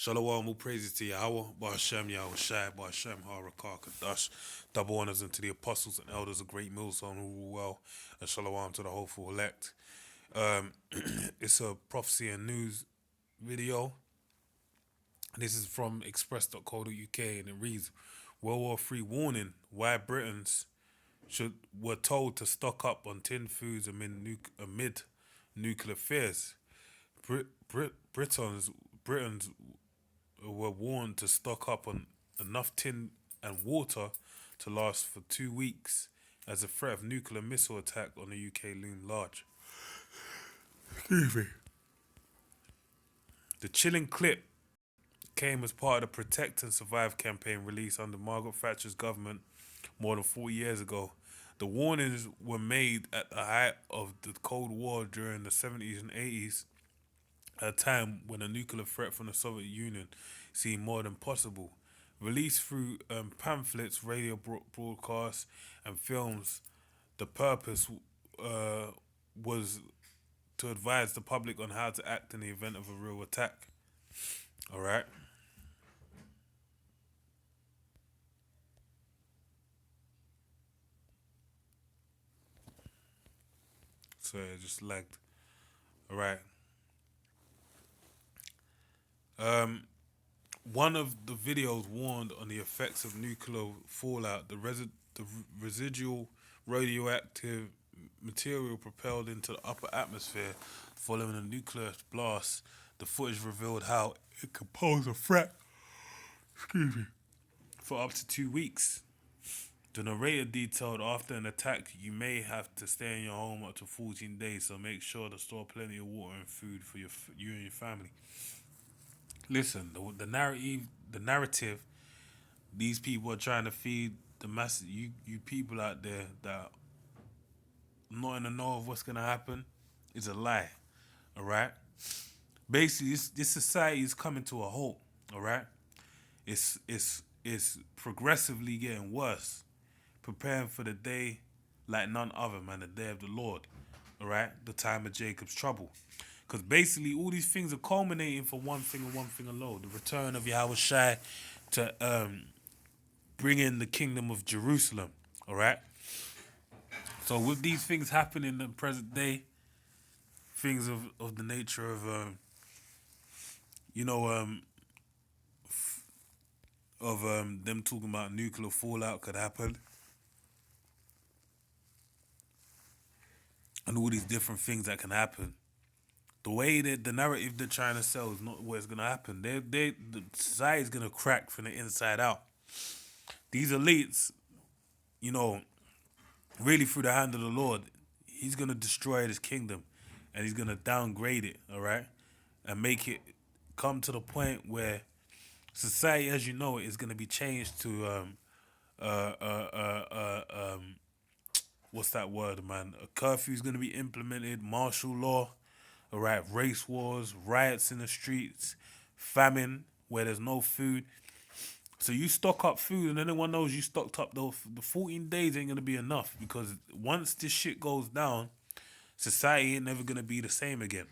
Shalom, all praises to Yahweh, Ba'ashem, Yahweh Shai, Ba'ashem, Harakah, Kadash. Double honors unto the apostles and elders of Great Millstone who rule well, and shalom to the hopeful elect. Um, it's a prophecy and news video. This is from express.co.uk and it reads, World War III warning, why Britons were told to stock up on tinned foods amid nuclear fears. Britons were warned to stock up on enough tin and water to last for 2 weeks as the threat of nuclear missile attack on the UK loomed large. Excuse me. The chilling clip came as part of the Protect and Survive campaign released under Margaret Thatcher's government more than 40 years ago. The warnings were made at the height of the Cold War during the 70s and 80s, at a time when a nuclear threat from the Soviet Union seemed more than possible. Released through pamphlets, radio broadcasts, and films, the purpose was to advise the public on how to act in the event of a real attack. All right. So it just lagged. All right. One of the videos warned on the effects of nuclear fallout. The residual radioactive material propelled into the upper atmosphere following a nuclear blast. The footage revealed how it could pose a threat. Excuse me. For up to 2 weeks. The narrator detailed after an attack, you may have to stay in your home up to 14 days, so make sure to store plenty of water and food for you and your family. Listen, the narrative these people are trying to feed the masses, you people out there that are not in the know of what's gonna happen, is a lie. All right. Basically, this society is coming to a halt. All right. It's progressively getting worse. Preparing for the day like none other, man, the day of the Lord. All right, the time of Jacob's trouble. Because basically, all these things are culminating for one thing and one thing alone: the return of Yahweh Shai to bring in the kingdom of Jerusalem. All right. So with these things happening in the present day, things of the nature of you know them talking about nuclear fallout could happen, and all these different things that can happen. The way that the narrative they're trying to sell is not what's gonna happen. The society's gonna crack from the inside out. These elites, you know, really through the hand of the Lord, He's gonna destroy this kingdom, and He's gonna downgrade it. All right, and make it come to the point where society, as you know it, is gonna be changed to uh, uh, uh, uh, um, what's that word, man? A curfew is gonna be implemented, martial law. All right, race wars, riots in the streets, famine where there's no food. So you stock up food, and anyone knows you stocked up the 14 days ain't gonna be enough, because once this shit goes down, society ain't never gonna be the same again.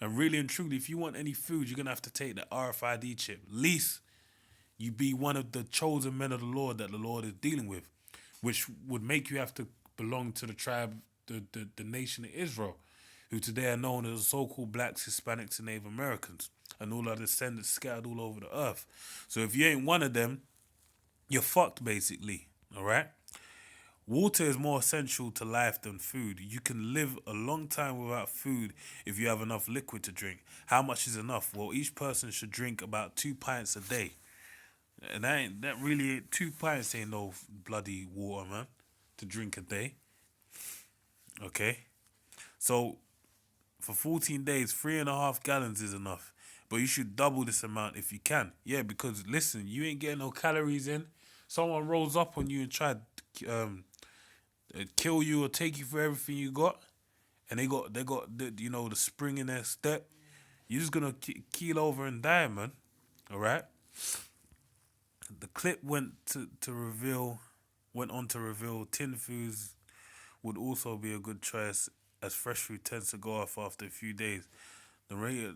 And really and truly, if you want any food, you're gonna have to take the RFID chip. Least you be one of the chosen men of the Lord that the Lord is dealing with, which would make you have to belong to the tribe, the nation of Israel, who today are known as the so-called blacks, Hispanics, and Native Americans, and all our descendants scattered all over the earth. So if you ain't one of them, you're fucked basically. All right. Water is more essential to life than food. You can live a long time without food if you have enough liquid to drink. How much is enough? Well, each person should drink about 2 pints a day. And that really 2 pints ain't no bloody water, man, to drink a day. Okay. So for 14 days, 3.5 gallons is enough. But you should double this amount if you can. Yeah, because listen, you ain't getting no calories in. Someone rolls up on you and try to kill you or take you for everything you got, and they got the spring in their step. You're just gonna keel over and die, man. All right. The clip went on to reveal tin foods would also be a good choice, as fresh food tends to go off after a few days. The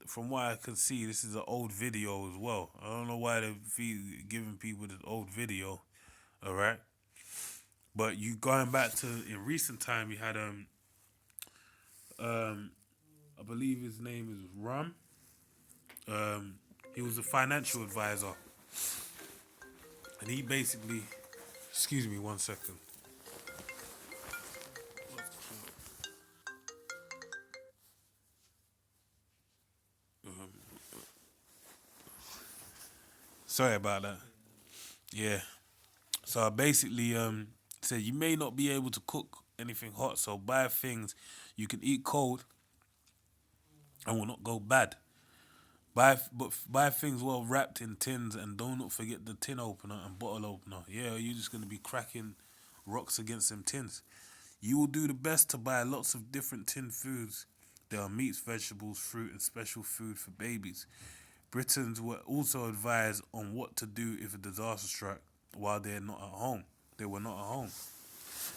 from what I can see, this is an old video as well. I don't know why they're giving people this old video. All right, but you going back to in recent time, you had um I believe his name is Ram. Um, he was a financial advisor, and he basically, excuse me, 1 second. Sorry about that. Yeah. So I basically said you may not be able to cook anything hot, so buy things you can eat cold and will not go bad. Buy things well wrapped in tins and do not forget the tin opener and bottle opener. Yeah, you're just gonna be cracking rocks against them tins. You will do the best to buy lots of different tin foods. There are meats, vegetables, fruit, and special food for babies. Britons were also advised on what to do if a disaster struck while they're not at home. They were not at home.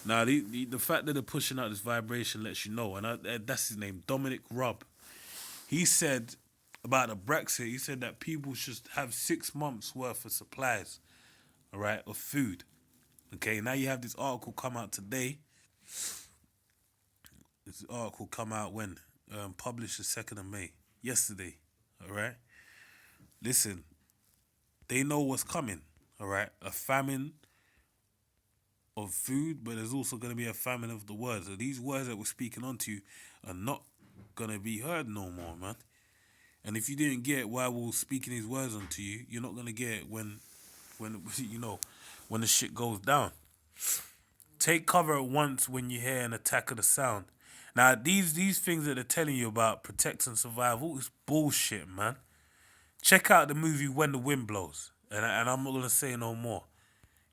Now, the fact that they're pushing out this vibration lets you know, and that's his name, Dominic Rubb. He said about the Brexit, he said that people should have 6 months worth of supplies, all right, of food. Okay, now you have this article come out today. This article come out when? Published the 2nd of May, yesterday, all right? Listen, they know what's coming, all right? A famine of food, but there's also going to be a famine of the words. So these words that we're speaking onto you are not going to be heard no more, man. And if you didn't get why we were speaking these words onto you, you're not going to get it when you know, when the shit goes down. Take cover at once when you hear an attack of the sound. Now, these things that they're telling you about protect and survival is bullshit, man. Check out the movie When the Wind Blows. And I'm not going to say no more.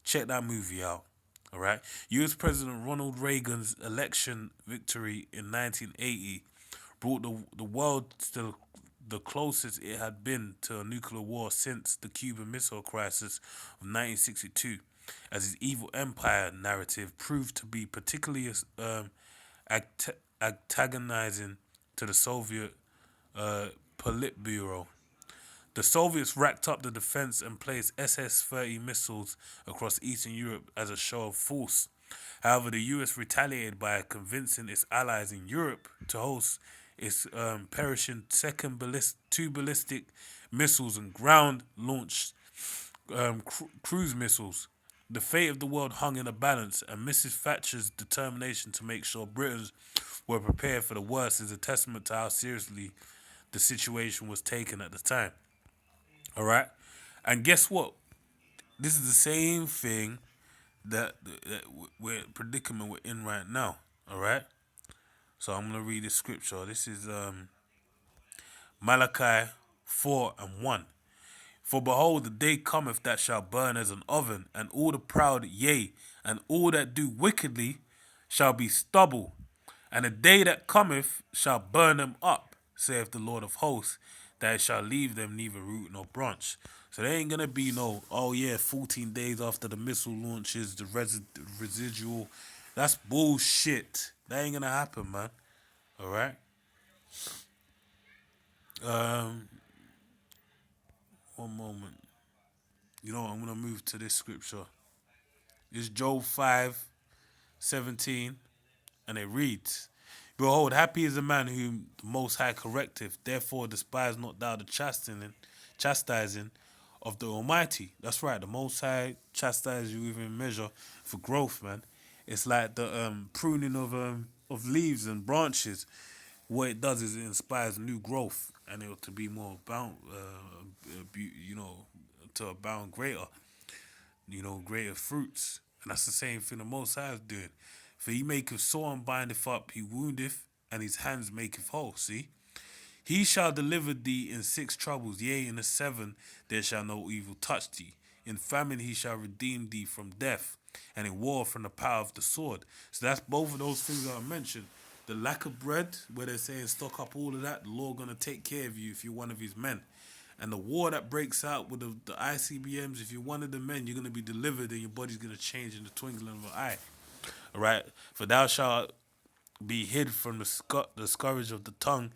Check that movie out. All right. U.S. President Ronald Reagan's election victory in 1980 brought the world to the closest it had been to a nuclear war since the Cuban Missile Crisis of 1962, as his evil empire narrative proved to be particularly antagonizing to the Soviet Politburo. The Soviets racked up the defense and placed SS-30 missiles across Eastern Europe as a show of force. However, the US retaliated by convincing its allies in Europe to host its perishing two ballistic missiles and ground-launched cruise missiles. The fate of the world hung in a balance, and Mrs. Thatcher's determination to make sure Britons were prepared for the worst is a testament to how seriously the situation was taken at the time. All right, and guess what? This is the same thing that we're predicament we're in right now. All right, so I'm gonna read this scripture. This is Malachi 4:1. For behold, the day cometh that shall burn as an oven, and all the proud, yea, and all that do wickedly shall be stubble. And the day that cometh shall burn them up, saith the Lord of hosts, that it shall leave them neither root nor branch. So there ain't gonna be no, oh yeah, 14 days after the missile launches, the residual. That's bullshit. That ain't gonna happen, man. All right. Um, One moment. You know what? I'm gonna move to this scripture. It's Job 5:17, and it reads, Behold, happy is the man whom the Most High correcteth, therefore despise not thou the chastising of the Almighty. That's right, the Most High chastises you within measure for growth, man. It's like the pruning of leaves and branches. What it does is it inspires new growth, and it to be more bound, to abound greater, greater fruits. And that's the same thing the Most High is doing. For he maketh sore and bindeth up, he woundeth, and his hands maketh whole. See? He shall deliver thee in 6 troubles, yea, in the 7 there shall no evil touch thee. In famine he shall redeem thee from death, and in war from the power of the sword. So that's both of those things that I mentioned. The lack of bread, where they're saying stock up all of that, the Lord gonna take care of you if you're one of his men. And the war that breaks out with the ICBMs, if you're one of the men, you're gonna be delivered and your body's gonna change in the twinkling of an eye. Alright? For thou shalt be hid from the scourge of the tongue.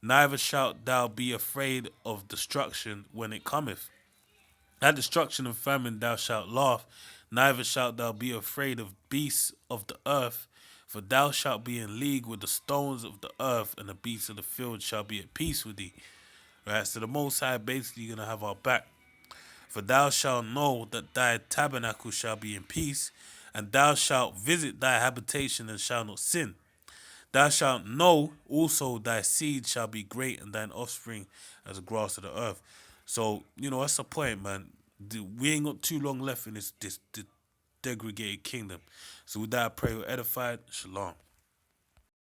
neither shalt thou be afraid of destruction when it cometh. At destruction and famine thou shalt laugh, neither shalt thou be afraid of beasts of the earth, for thou shalt be in league with the stones of the earth, and the beasts of the field shall be at peace with thee. Right? So the Most High basically gonna have our back. For thou shalt know that thy tabernacle shall be in peace, and thou shalt visit thy habitation and shall not sin. Thou shalt know also thy seed shall be great, and thine offspring as the grass of the earth. So, that's the point, man. We ain't got too long left in this degraded kingdom. So with that, I pray we're edified. Shalom.